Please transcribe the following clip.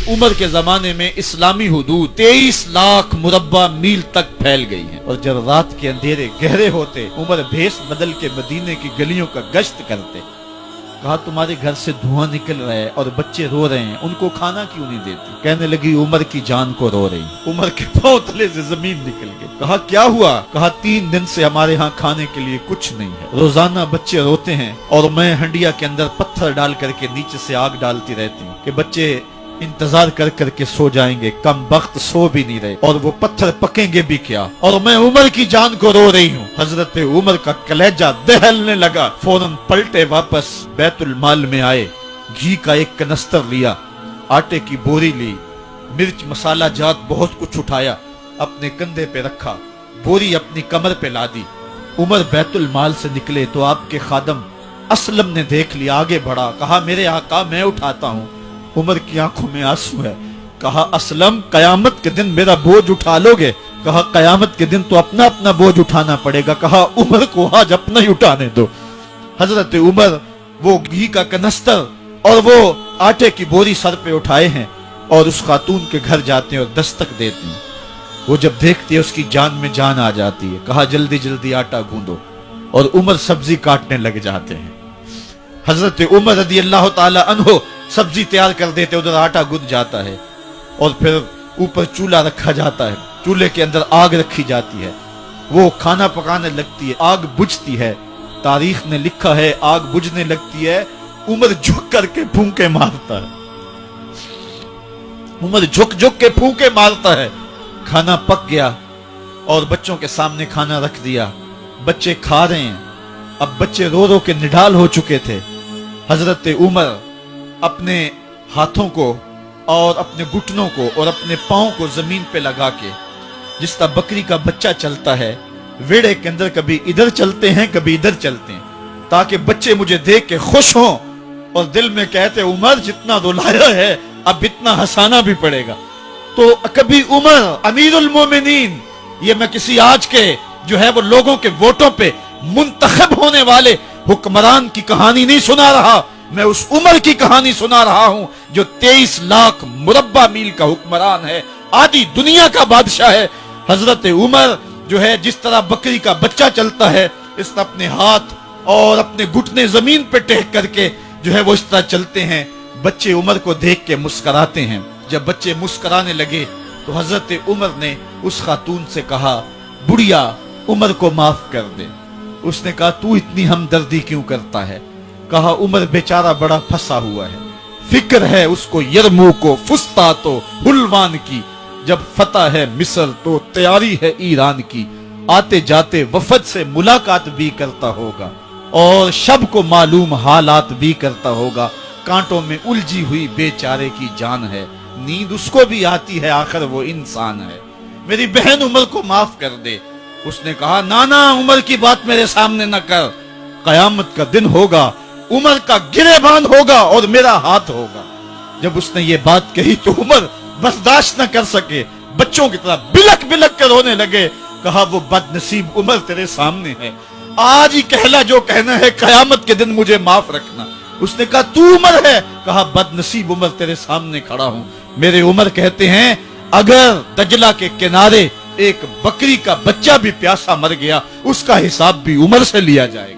उमर के जमाने में इस्लामी हुदूद 23 लाख मुरब्बा मील तक फैल गई हैं। और जब रात के अंधेरे गहरे होते उमर भेष बदल के मदीने की गलियों का गश्त करते। कहा तुम्हारे घर से धुआं निकल रहा है और बच्चे रो रहे हैं, उनको खाना क्यों नहीं देती? कहने लगी उमर की जान को रो रही। उमर के पांव तले से जमीन निकल गई। कहा क्या हुआ? कहा 3 दिन से हमारे यहाँ खाने के लिए कुछ नहीं है। रोजाना बच्चे रोते हैं और मैं हंडिया के अंदर पत्थर डाल करके नीचे से आग डालती रहती हूँ कि बच्चे इंतजार कर करके सो जाएंगे। कम वक्त सो भी नहीं रहे और वो पत्थर पकेंगे भी क्या, और मैं उमर की जान को रो रही हूँ। हजरत उमर का कलेजा दहलने लगा। फौरन पलटे वापस बैतुल माल में आए, घी का एक कनस्तर लिया, आटे की बोरी ली, मिर्च मसाला जात बहुत कुछ उठाया, अपने कंधे पे रखा, बोरी अपनी कमर पे लादी। उमर बैतुल माल से निकले तो आपके खादम असलम ने देख लिया, आगे बढ़ा, कहा मेरे आका मैं उठाता हूँ। उमर की आंखों में आंसू है। कहा असलम कयामत के दिन मेरा बोझ उठा लोगे? कहा कयामत के दिन तो अपना अपना बोझ उठाना पड़ेगा। कहा उमर को आज अपना ही उठाने दो। हजरत उमर वो घी का कनस्तर और वो आटे की बोरी सर पे उठाए हैं और उस खातून के घर जाते हैं और दस्तक देते हैं। वो जब देखती है उसकी जान में जान आ जाती है। कहा जल्दी जल्दी आटा गूंदो, और उमर सब्जी काटने लग जाते हैं। हजरत उमर रज़ी अल्लाह ताला अन्हो सब्जी तैयार कर देते, उधर आटा गुद जाता है और फिर ऊपर चूल्हा रखा जाता है, चूल्हे के अंदर आग रखी जाती है, वो खाना पकाने लगती है, आग बुझती है। तारीख ने लिखा है आग बुझने लगती है, उमर झुक करके फूंके मारता है। उमर झुक झुक के फूंके मारता है। खाना पक गया और बच्चों के सामने खाना रख दिया, बच्चे खा रहे हैं। अब बच्चे रो रो के निढाल हो चुके थे। हजरत उमर अपने हाथों को और अपने घुटनों को और अपने पांव को जमीन पे लगा के, जिस तरह बकरी का बच्चा चलता है वेड़े के अंदर, कभी इधर चलते हैं कभी इधर चलते हैं, ताकि बच्चे मुझे देख के खुश हों और दिल में कहते उमर जितना रुलाया है अब इतना हंसाना भी पड़ेगा। तो कभी उमर अमीरुल मोमिनीन, ये मैं किसी आज के जो है वो लोगों के वोटों पे मुंतखब होने वाले हुक्मरान की कहानी नहीं सुना रहा, मैं उस उमर की कहानी सुना रहा हूं जो 23 लाख मुरब्बा मील का हुक्मरान है, आधी दुनिया का बादशाह है। हजरत उमर जो है जिस तरह बकरी का बच्चा चलता है, इस तरह अपने हाथ और अपने घुटने जमीन पे टेक करके जो है वो इस तरह चलते हैं। बच्चे उमर को देख के मुस्कुराते हैं। जब बच्चे मुस्कुराने लगे तो हजरत उमर ने उस खातून से कहा बुढ़िया उमर को माफ कर दे। उसने कहा तू इतनी हमदर्दी क्यों करता है? कहा उमर बेचारा बड़ा फंसा हुआ है, फिक्र है उसको यरमूक व फुस्तात व हुलवान की, जब फतह है मिस्र तो तैयारी है ईरान की, आते जाते वफद से मुलाकात भी करता होगा और शब को मालूम हालात भी करता होगा। कांटों में उलझी हुई बेचारे की जान है, नींद उसको भी आती है, आखिर वो इंसान है, मेरी बहन उमर को माफ कर दे। उसने कहा नाना उमर की बात मेरे सामने न कर, कयामत का दिन होगा, उमर का गिरेबान होगा और मेरा हाथ होगा। जब उसने ये बात कही तो उमर बर्दाश्त न कर सके, बच्चों की तरह बिलक बिलक कर रोने लगे। कहा वो बदनसीब उमर तेरे सामने है, आज ही कहला जो कहना है, कयामत के दिन मुझे माफ रखना। उसने कहा तू उमर है? कहा बदनसीब उमर तेरे सामने खड़ा हूं। मेरे उमर कहते हैं अगर दजला के किनारे एक बकरी का बच्चा भी प्यासा मर गया, उसका हिसाब भी उमर से लिया जाएगा।